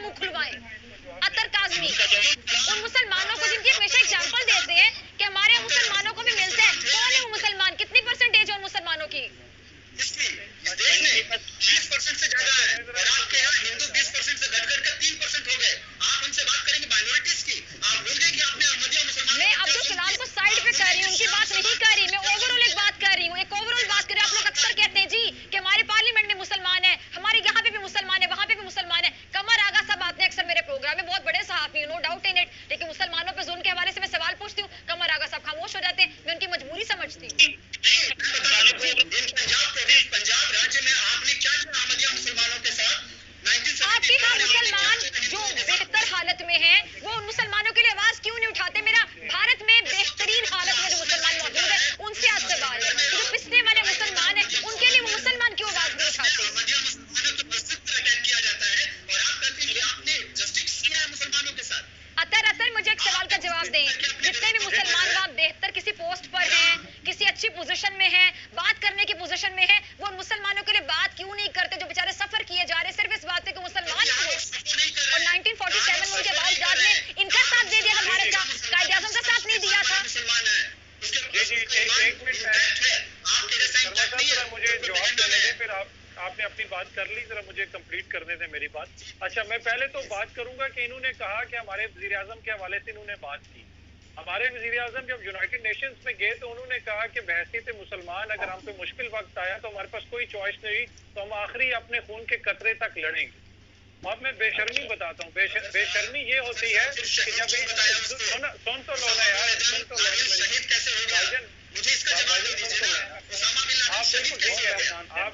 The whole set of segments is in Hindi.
मुंह खुलवाएं। अतर काज़मी उन मुसलमानों को जिनकी हमेशा एग्जांपल देते हैं कि हमारे मुसलमानों को भी मिलता है। कौन है वो मुसलमान? कितनी परसेंटेज है उन मुसलमानों की? इस देश में 20% से ज्यादा है और आपके यहाँ हिंदू 20% से घटकर के 3% हो गए। आप हमसे बात करेंगे माइनॉरिटीज की, आप भूल गए कि आपने अहमदिया मुसलमान। मैं अब्दुल कलाम को साइड पे कर रही हूँ, उनकी बात नहीं कर रही। मैं ओवरऑल एक बात कर रही हूँ, एक ओवरऑल बात कर रही हूँ। आप लोग अक्सर कहते हैं जी कि हमारे पार्लियामेंट में मुसलमान है, हमारे यहाँ पे भी मुसलमान है, वहाँ पे भी मुसलमान है। कमर आगा साहब आते हैं अक्सर मेरे प्रोग्राम में, बहुत बड़े सहाफी, नो डाउट इन इट, लेकिन मुसलमानों पर जुल्म के हवाले से मैं सवाल पूछती हूँ, कमर आगा साहब खामोश हो जाते हैं। मैं उनकी मजबूरी समझती हूँ। पंजाब राज्य में आपने क्या किया अहमदिया मुसलमानों के साथ? आपके यहाँ मुसलमान जो बेहतर हालत में हैं, वो उन मुसलमानों के लिए आवाज क्यों नहीं उठाते? मेरा भारत में बेहतरीन हालत में जो मुसलमान मौजूद है, उनसे आज सवाल है, जो पिछले वाले मुसलमान है, उनके लिए वो मुसलमान क्यों आवाज नहीं उठाते? अहमदिया मुसलमानों को मस्जिद पर अटैक किया जाता है और आप कहते हैं कि आपने जस्टिस किया है मुसलमानों के साथ। अतर मुझे एक सवाल का जवाब दें। जितने भी मुसलमान वहाँ बेहतर किसी पोस्ट पर हैं, किसी अच्छी पोजीशन में हैं, बात करने की पोजीशन में हैं, वो मुसलमानों के लिए बात क्यों नहीं करते जो बेचारे सफर किए जा रहे? सिर्फ इस बात पे कि मुसलमान हैं वो। और 1947 में उनके बाप ने इनका साथ दे दिया था, भारत का कायदे आज़म का साथ नहीं दिया था। एक मिनट मुझे जवाब देने दें, फिर आपने अपनी बात कर ली, जरा मुझे कंप्लीट करने दें मेरी बात। अच्छा, मैं पहले तो बात करूंगा कि इन्होंने कहा कि हमारे वजीर आजम के हवाले से इन्होंने बात की। हमारे वजीर आजम जब यूनाइटेड नेशंस में गए तो उन्होंने कहा कि बहसीत मुसलमान अगर हम पे मुश्किल वक्त आया तो हमारे पास कोई चॉइस नहीं, तो हम आखिरी अपने खून के कतरे तक लड़ेंगे। अब मैं बेशर्मी बताता हूँ। बेशर्मी ये होती है कि जब सुन तो लो ना यार, सुन तो लो। मुझे इसका जवाब दीजिए ना। ओसामा बिन लादेन शहीद कैसे हो गया?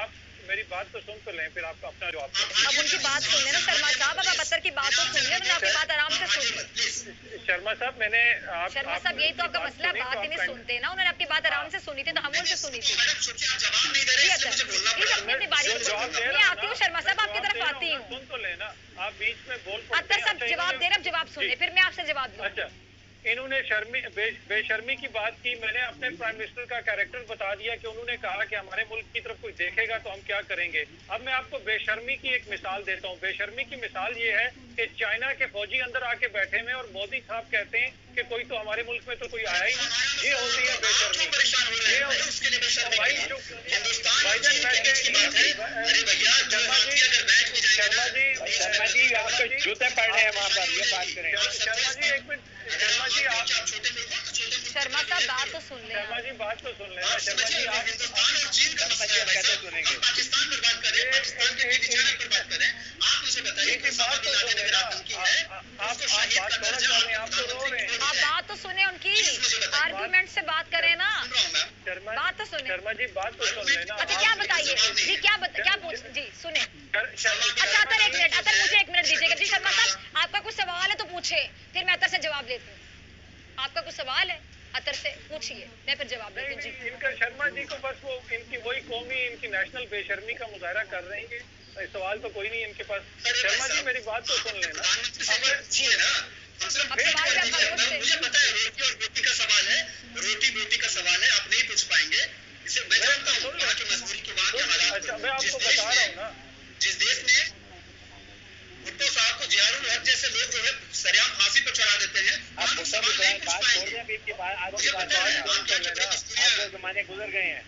आप मेरी बात तो सुन तो लें, फिर आपका अपना जवाब। अब उनकी बात सुन लेना शर्मा साहब, अब अतर की बात तो सुन लेना, आपकी बात आराम से सुन। शर्मा साहब मैंने शर्मा साहब यही तो आपका मसला, बात ही नहीं सुनते ना। उन्होंने आपकी बात आराम से सुनी थी तो हम उनसे सुनी थी। मैं आती हूँ शर्मा साहब, आपकी तरफ आती हूँ। सुन तो लेना, आप बीच में बोल। अतर साहब जवाब दे रहे, जवाब सुने, फिर मैं आपसे जवाब दूँ। अच्छा, इन्होंने बेशर्मी की बात की। मैंने अपने प्राइम मिनिस्टर का कैरेक्टर बता दिया कि उन्होंने कहा कि हमारे मुल्क की तरफ कोई देखेगा तो हम क्या करेंगे। अब मैं आपको बेशर्मी की एक मिसाल देता हूँ। बेशर्मी की मिसाल ये है कि चाइना के फौजी अंदर आके बैठे हुए और मोदी साहब कहते हैं कि कोई तो हमारे मुल्क में तो कोई आया ही नहीं। ये होती है बेशर्मी। शर्मा जी आपको जूते पड़ने हैं वहाँ पर, ये बात करें। शर्मा जी एक मिनट, शर्मा जी आप शर्मा साहब बात तो सुन लें। शर्मा जी बात तो सुन लेना। शर्मा जी आप हिंदुस्तान और चीन का मसला है, कैसे सुनेंगे? पाकिस्तान पर बात करें, पाकिस्तान के विचारक पर बात करें। आप मुझे बताइए कि ओसामा बिन लादेन अगर आतंकी है, उसको शहीद का दर्जा आप तो रो रहे हैं। आप बात तो सुने उनकी, आर्गुमेंट से बात करें ना। बात तो सुने। शर्मा जी बात तो सुन लेना। अच्छा क्या बताइए जी, क्या पूछ जी सुने। अच्छा अतर एक मिनट, अतर मुझे एक मिनट दीजिएगा जी। शर्मा साहब आपका कुछ सवाल है तो पूछे, फिर मैं अतर से जवाब लेती हूँ। आपका कुछ सवाल है अतर से पूछिए, मैं फिर जवाब देती हूँ जी। इनका शर्मा जी को बस वो इनकी वही कौमी, इनकी नेशनल बेशर्मी का मुजाहरा कर रहे हैं। सवाल तो कोई नहीं इनके पास। शर्मा जी मेरी बात तो सुन लेना। मुझे पता है रोटी और बोटी का सवाल है, रोटी बोटी का सवाल है, आप नहीं पूछ पाएंगे। इसे मैं जानता हूँ वहाँ की मजबूरी के, वहाँ के हालात। अच्छा मैं आपको बता रहा हूँ ना, जिस देश में भुट्टो साहब को जियारुल हक जैसे लोग जो है सरेआम फांसी पर चढ़ा देते हैं, आप सवाल नहीं पूछ पाएंगे। मुझे पता है आपके जमाने गुजर गए हैं।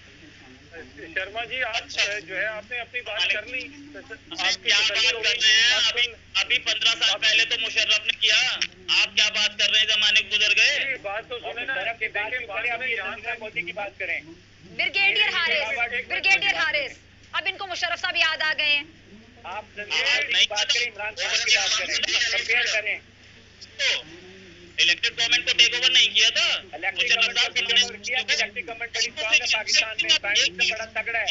शर्मा जी आप जो है आपने अपनी बात कर ली। आप क्या बात कर रहे हैं? अभी 15 साल पहले तो मुशर्रफ ने किया, आप क्या बात कर रहे हैं? जमाने गुजर गए। बात तो सुने ना, मोदी की बात करें। ब्रिगेडियर हारिस, अब इनको मुशर्रफ साहब याद आ गए हैं। आप बात करें, इमरान खान की बात करें, कंपेयर करें। इलेक्टेड गवर्नमेंट को टेक ओवर नहीं किया था। इलेक्टेड गवर्नमेंट बड़ी स्ट्रांग है पाकिस्तान में, प्राइम मिनिस्टर बड़ा तगड़ा है।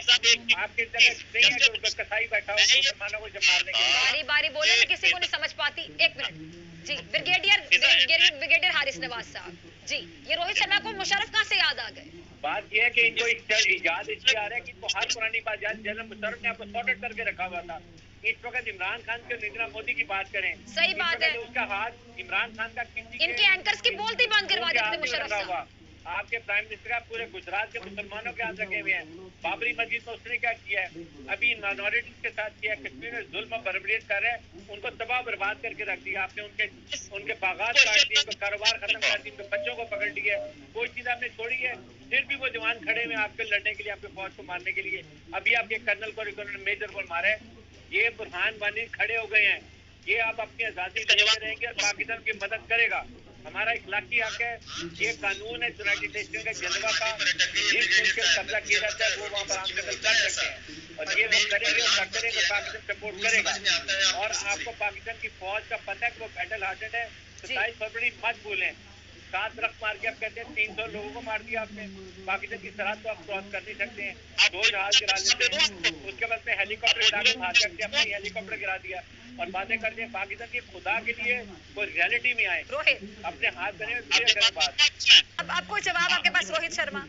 आपके जगह नहीं है जो कसाई बैठा हो मुसलमानों को मारने के लिए। बारी बारी बोले ना, किसी को नहीं समझ पाती। एक मिनट जी, ब्रिगेडियर हारिस नवाज साहब जी, ये रोहित शर्मा को मुशर्रफ कहाँ से याद आ गए? बात यह है कि इनको याद इसलिए आ रहा है कि इनको हर पुरानी बात याद। जनरल मुशर्रफ ने आपको सॉर्टेड करके रखा हुआ था। इस वक्त इमरान खान के नरेंद्र मोदी की बात करें, सही बात है, उसका हाथ इमरान खान का इनके एंकर्स की बोलती बंद करवा देते मुशर्रफ साहब। आपके प्राइम मिनिस्टर का पूरे गुजरात के मुसलमानों के हाथ रखे हुए हैं। बाबरी मस्जिद में उसने क्या किया है, अभी माइनॉरिटीज के साथ किया, कश्मीर में जुल्म बर्बरियत कर रहे हैं, उनको तबाह बर्बाद करके रख दिया आपने, उनके बागात काट दिए, उनका कारोबार खत्म कर दिया, उनके बच्चों को पकड़ लिया, कोई चीज आपने छोड़ी है, फिर भी वो जवान खड़े हुए आपके लड़ने के लिए, आपके फौज को मारने के लिए। अभी आपके कर्नल को, उन्होंने मेजर को मारा है, ये बुरहान वानी खड़े हो गए हैं, ये आप अपनी आजादी देते रहेंगे और पाकिस्तान की मदद करेगा। हमारा इखलाकी हक है, ये कानून है यूनाइटेड नेशन का जनवा का, जिस मुल्क पे कब्जा किया जाता है वो वहाँ पर आम कदम कर सकते हैं, और ये वो करेंगे और करेंगे, पाकिस्तान सपोर्ट करेगा। और आपको पाकिस्तान की फौज का पता है कि वो बैटल हार्टेड है, 27 फरवरी मत भूलें। 7 ट्रक मार के आप कहते हैं 300 लोगों को मार दिया आपने, पाकिस्तान की सरहद तो आप क्रॉस कर नहीं सकते हैं, 2 जहाज गिरा देते हैं, उसके बाद में हेलीकॉप्टर गिरा भाग सकते, अपना हेलीकॉप्टर गिरा दिया और बातें करते हैं। पाकिस्तान की खुदा के लिए कोई रियलिटी में आए, रोहित अपने हाथ बने बात। अब आपको जवाब आपके पास, रोहित शर्मा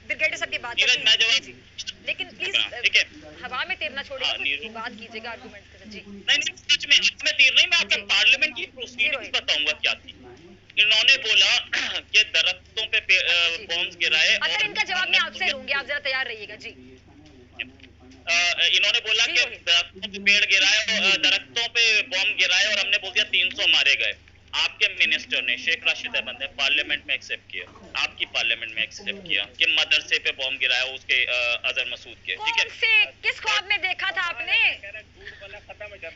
ब्रिगेडियर साहब की बात जी, लेकिन प्लीज हवा में तीर ना छोड़िए, बात कीजिएगा, आर्गुमेंट करें जी। नहीं सच में मैं तीर नहीं, मैं आपको पार्लियामेंट की प्रोसीडिंग्स बताऊंगा क्या थी। इन्होंने बोला कि दरख्तों पे बॉम्ब्स गिराए, अगर इनका जवाब मैं आपसे लूंगी, आप जरा तैयार रहिएगा जी। इन्होंने बोला कि दरख्तों पे पेड़ गिराए, दरख्तों पे बॉम्ब गिराए और हमने बोल दिया 300 मारे गए। आपके मिनिस्टर ने, शेख राशिद अहमद ने पार्लियामेंट में एक्सेप्ट किया, आपकी पार्लियामेंट में एक्सेप्ट किया कि मदरसे पे बॉम्ब गिराया उसके अजहर मसूद के, ठीक है। कौन से किस ख्वाब में देखा था आपने?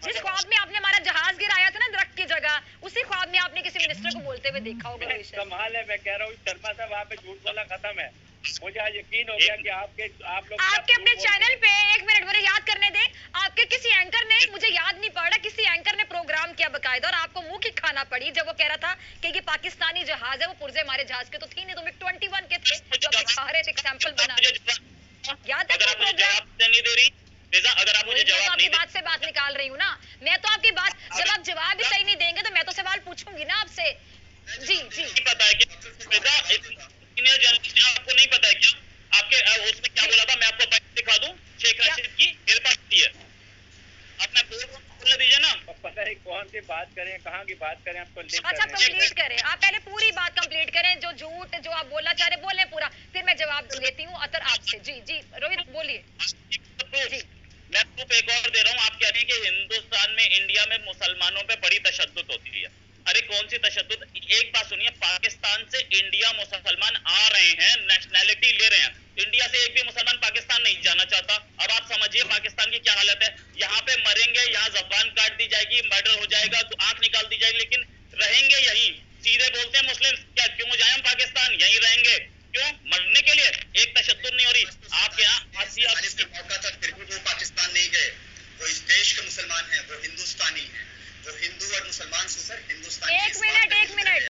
जिस ख्वाब में आपने हमारा जहाज गिराया था ना दरख्त की जगह, उसी ख्वाब में आपने किसी मिनिस्टर को बोलते हुए देखा होगा। कमाल है, मैं कह रहा हूँ शर्मा साहब वहाँ पे झूठ बोलना खत्म है। मुझे आज यकीन हो गया कि आप लोग आपके अपने चैनल पे, एक मिनट मुझे याद करने दें, आपके किसी एंकर ने, मुझे याद नहीं पड़ रहा, किसी एंकर ने प्रोग्राम किया बकायदा और आपको मुंह की खाना पड़ी जब वो कह रहा था कि ये पाकिस्तानी जहाज है, वो पुर्जे हमारे जहाज के तो थी नहीं, तो मिग 21 के थे जो आप दिखा रहे थे एग्जांपल बना, याद है? अगर आप मुझे जवाब नहीं दे रही फिजा, अगर आप मुझे जवाब नहीं, बात से बात निकाल रही हूँ ना मैं, तो आपकी बात, जब आप जवाब ही सही नहीं देंगे तो मैं तो सवाल पूछूंगी ना आपसे। जी जी पता है कि फिजा सीनियर जर्नलिस्ट है, आपको नहीं पता है क्या? आपके उसमें क्या बोला था, मैं आपको बाइट दिखा दूं शेख राशिद की, मेरे पास है। अब मैं बोलने दीजिए ना, पता है कौन सी बात करें, कहाँ की बात करें, आपको लिंक अच्छा कंप्लीट करें, आप पहले पूरी बात कंप्लीट करें, जो झूठ जो आप बोलना चाह रहे बोले पूरा, फिर मैं जवाब लेती हूँ अतर आपसे। जी जी रोहित बोलिए जी। मैं प्रूफ एक और दे रहा हूँ। आप कह रहे हैं कि हिंदुस्तान में, इंडिया में मुसलमानों पे बड़ी तशद्दुद होती है। अरे कौन सी तशद्दुद? एक बात सुनिए, पाकिस्तान से इंडिया मुसलमान आ रहे हैं, नेशनैलिटी ले रहे हैं, इंडिया से एक भी मुसलमान पाकिस्तान नहीं जाना चाहता। अब आप समझिए पाकिस्तान की क्या हालत है, यहाँ पे मरेंगे, यहाँ जबान काट दी जाएगी, मर्डर हो जाएगा, तो आंख निकाल दी जाएगी, लेकिन रहेंगे यहीं। सीधे बोलते हैं मुस्लिम, क्या क्यों जाए हम पाकिस्तान, यहीं रहेंगे, क्यों? मरने के लिए। एक तशद्दुद नहीं हो रही आपके यहाँ। मौका था फिर भी वो पाकिस्तान नहीं गए, वो इस देश के मुसलमान हैं, वो हिंदुस्तानी हैं, वो हिंदू और मुसलमान से सर हिंदुस्तानी। एक मिनट